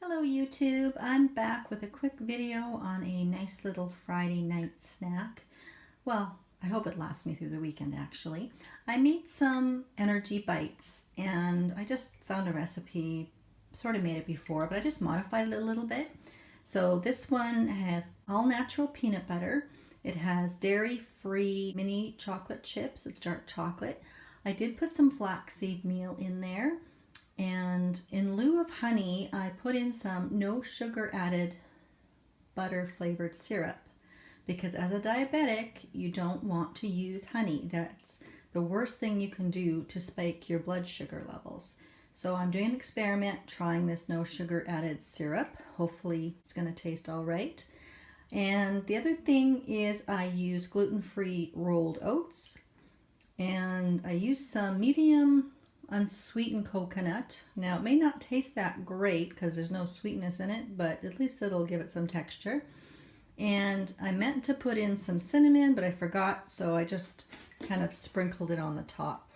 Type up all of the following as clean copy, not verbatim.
Hello YouTube, I'm back with a quick video on a nice little Friday night snack. Well, I hope it lasts me through the weekend actually. I made some energy bites and I just found a recipe, sort of made it before, but I just modified it a little bit. So this one has all natural peanut butter. It has dairy-free mini chocolate chips, it's dark chocolate. I did put some flaxseed meal in there. And in lieu of honey, I put in some no sugar added butter flavored syrup because as a diabetic, you don't want to use honey. That's the worst thing you can do to spike your blood sugar levels. So I'm doing an experiment trying this no sugar added syrup. Hopefully it's going to taste all right. And the other thing is I use gluten-free rolled oats, and I use some medium unsweetened coconut. Now it may not taste that great because there's no sweetness in it, but at least it'll give it some texture. And I meant to put in some cinnamon, but I forgot, so I just kind of sprinkled it on the top.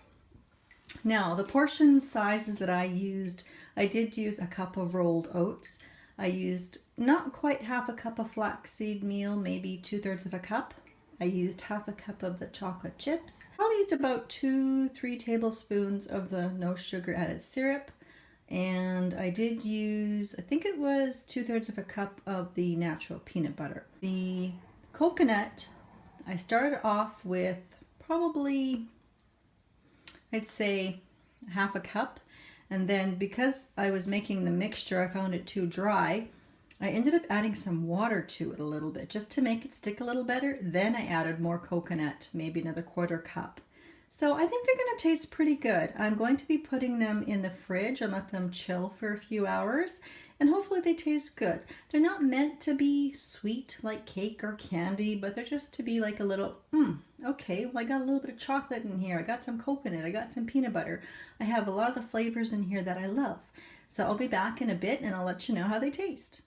Now the portion sizes that I used, I did use a cup of rolled oats. I used not quite half a cup of flaxseed meal, maybe 2/3 of a cup. I used half a cup of the chocolate chips. Probably used about 2-3 tablespoons of the no sugar added syrup. And I did use, I think it was 2/3 of a cup of the natural peanut butter. The coconut, I started off with probably, I'd say half a cup. And then because I was making the mixture, I found it too dry. I ended up adding some water to it a little bit just to make it stick a little better. Then I added more coconut, maybe another 1/4 cup. So I think they're going to taste pretty good. I'm going to be putting them in the fridge and let them chill for a few hours, and hopefully they taste good. They're not meant to be sweet like cake or candy, but they're just to be like a little, okay, well I got a little bit of chocolate in here. I got some coconut, I got some peanut butter. I have a lot of the flavors in here that I love. So I'll be back in a bit and I'll let you know how they taste.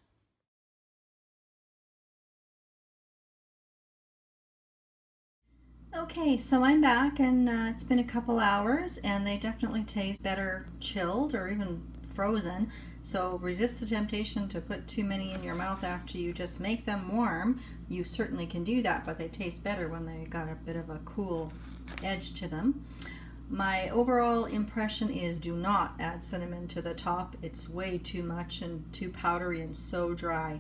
Okay, so I'm back and it's been a couple hours and they definitely taste better chilled or even frozen. So resist the temptation to put too many in your mouth after you just make them warm. You certainly can do that, but they taste better when they got a bit of a cool edge to them. My overall impression is do not add cinnamon to the top. It's way too much and too powdery and so dry.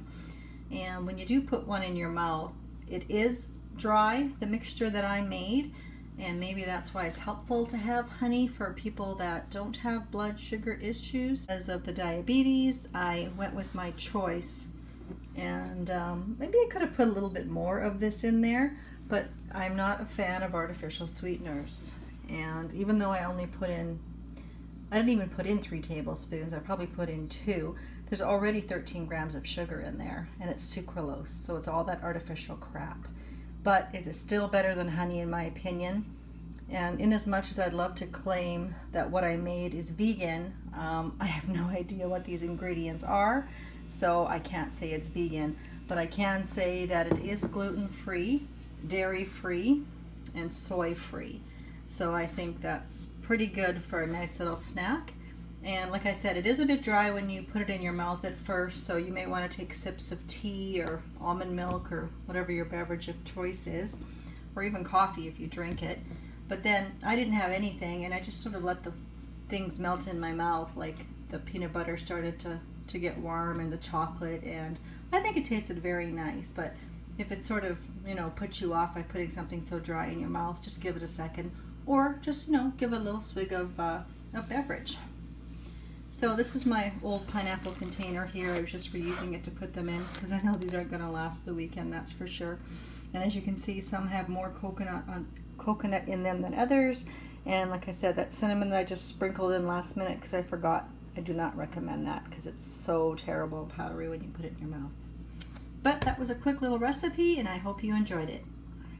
And when you do put one in your mouth, it is dry, the mixture that I made, and maybe that's why it's helpful to have honey for people that don't have blood sugar issues. As of the diabetes, I went with my choice, and maybe I could have put a little bit more of this in there, but I'm not a fan of artificial sweeteners. And even though I only put in, I didn't even put in 3 tablespoons, I probably put in 2. There's already 13 grams of sugar in there, and it's sucralose, so it's all that artificial crap. But it is still better than honey in my opinion. And in as much as I'd love to claim that what I made is vegan, I have no idea what these ingredients are, so I can't say it's vegan. But I can say that it is gluten-free, dairy-free, and soy-free. So I think that's pretty good for a nice little snack. And like I said, it is a bit dry when you put it in your mouth at first, so you may want to take sips of tea or almond milk or whatever your beverage of choice is, or even coffee if you drink it. But then I didn't have anything, and I just sort of let the things melt in my mouth, like the peanut butter started to get warm and the chocolate, and I think it tasted very nice. But if it sort of, puts you off by putting something so dry in your mouth, just give it a second, or just, give it a little swig of beverage. So this is my old pineapple container here. I was just reusing it to put them in because I know these aren't going to last the weekend, that's for sure. And as you can see, some have more coconut in them than others. And like I said, that cinnamon that I just sprinkled in last minute because I forgot, I do not recommend that because it's so terrible and powdery when you put it in your mouth. But that was a quick little recipe and I hope you enjoyed it.